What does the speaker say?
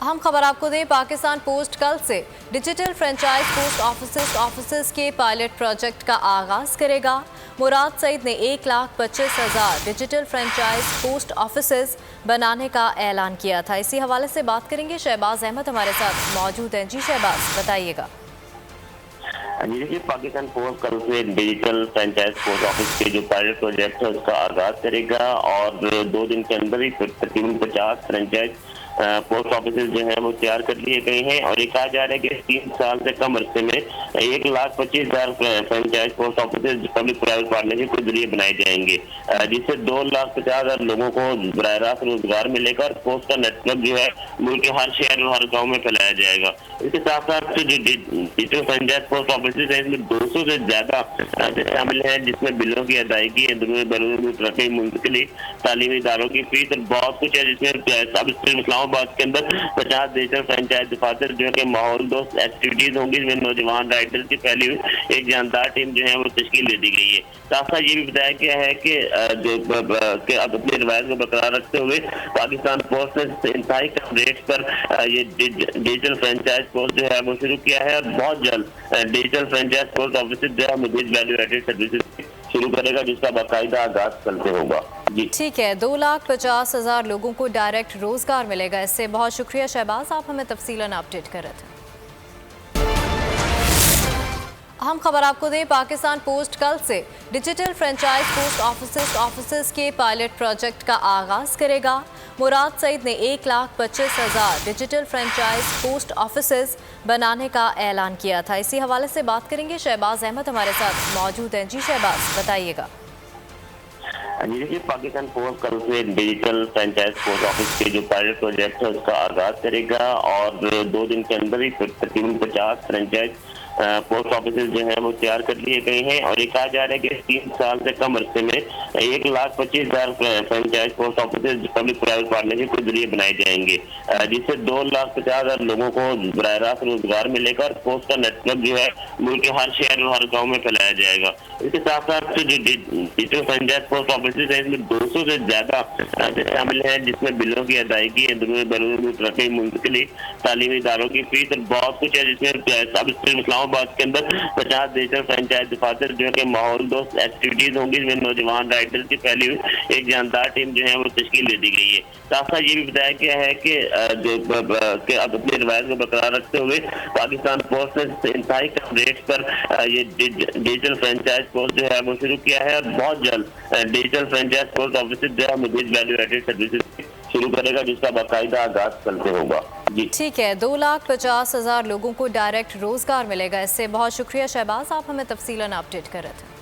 हम खबर आपको दें, पाकिस्तान पोस्ट कल से डिजिटल फ्रेंचाइज पोस्ट ऑफिसेज के पायलट प्रोजेक्ट का आगाज करेगा। मुराद सईद ने 1,25,000 डिजिटल फ्रेंचाइज पोस्ट ऑफिसेज बनाने का ऐलान किया था। इसी हवाले से बात करेंगे, शहबाज अहमद हमारे साथ मौजूद हैं। जी शहबाज, बताइएगा। जी देखिए, पाकिस्तान पोस्ट कल से डिजिटल फ्रेंचाइज पोस्ट ऑफिस के जो पायलट प्रोजेक्ट है उसका आगाज करेगा और 2 दिन के अंदर ही तकरीबन 50 फ्रेंचाइज पोस्ट ऑफिस जो है वो तैयार कर लिए गए हैं और ये कहा जा रहा है कि 3 साल से कम अरसे में 1,25,000 franchise post office public private partnership के जरिए बनाए जाएंगे, जिससे 2,50,000 लोगों को बराह रास्त रोजगार मिलेगा और पोस्ट का नेटवर्क जो है मुल्क के हर शहर और हर गाँव में फैलाया जाएगा। इसके साथ साथ डिजिटल फ्रेंचाइज पोस्ट ऑफिस है इसमें 200 से ज्यादा शामिल है, जिसमें बिलों की अदायगी, तरक्की, मुंतकली, तालीमी इदारों की फीस और बहुत कुछ है, जिसमें इस्लामाबाद के अंदर 50 डिजिटल फ्रेंचाइज दफातर जो है कि माहौल दोस्त एक्टिविटीज होंगी, जिसमें नौजवान राइडर्स की फैली हुई एक जानदार टीम जो है वो तश्कील दे दी गई है। साथ साथ ये भी बताया गया है कि अब अपनी रिवायत को बरकरार रखते हुए पाकिस्तान पोस्ट ने इंतहाई कम रेट पर ये डिजिटल फ्रेंचाइज पोस्ट जो है वो शुरू किया है और बहुत जल्द डिजिटल फ्रेंचाइज पोस्ट ऑफिस जो है मजीद वैल्यू एडेड सर्विसेज शुरू करेगा, जिसका बाकायदा आगाज कल से होगा। जी ठीक है, 2,50,000 लोगों को डायरेक्ट रोजगार मिलेगा। इससे बहुत शुक्रिया शहबाज, आप हमें तफसीलन अपडेट कर रहे थे। हम खबर आपको दें, पाकिस्तान पोस्ट कल से डिजिटल फ्रेंचाइज पोस्ट ऑफिसेज के पायलट प्रोजेक्ट का आगाज करेगा। मुराद सईद ने 1,25,000 डिजिटल फ्रेंचाइज पोस्ट ऑफिसेज बनाने का ऐलान किया था। इसी हवाले से बात करेंगे, शहबाज अहमद हमारे साथ मौजूद हैं। जी शहबाज, बताइएगा। जी देखिए, पाकिस्तान पोस्ट कल से डिजिटल फ्रेंचाइज पोस्ट ऑफिस के जो पायलट प्रोजेक्ट है उसका आगाज करेगा और 2 दिन के अंदर ही तकरीबन 50 फ्रेंचाइज पोस्ट ऑफिस जो है वो तैयार कर लिए गए हैं और ये कहा जा रहा है कि 3 साल से कम अरसे में 1,25,000 franchise post office public private partnership के जरिए बनाए जाएंगे, जिससे 2,50,000 लोगों को बराह रास्त रोजगार मिलेगा और पोस्ट का नेटवर्क जो है मुल्क के हर शहर और हर गाँव में फैलाया जाएगा। इसके साथ साथ डिजिटल फ्रेंचाइज पोस्ट ऑफिस है इसमें 200 से ज्यादा शामिल है, जिसमें बिलों की अदायगी, तरक्की, मुंतकली, तालीमी इदारों की फीस और बहुत कुछ है, जिसमें इस्लामाबाद के अंदर 50 डिजिटल फ्रेंचाइज दफातर जो है कि माहौल दोस्त एक्टिविटीज होंगी, जिसमें नौजवान राइडर्स की फैली हुई एक जानदार टीम जो है वो तश्कील दे दी गई है। साथ साथ ये भी बताया गया है कि अब अपनी रिवायत को बरकरार रखते हुए पाकिस्तान पोस्ट ने इंतहाई कम रेट पर ये डिजिटल फ्रेंचाइज पोस्ट जो है वो शुरू किया है और बहुत जल्द डिजिटल फ्रेंचाइज पोस्ट ऑफिस जो है मजीद वैल्यू एडेड सर्विसेज शुरू करेगा, जिसका बाकायदा आगाज कल से होगा। जी ठीक है, 2,50,000 लोगों को डायरेक्ट रोजगार मिलेगा। इससे बहुत शुक्रिया शहबाज, आप हमें तफसीलन अपडेट कर रहे थे।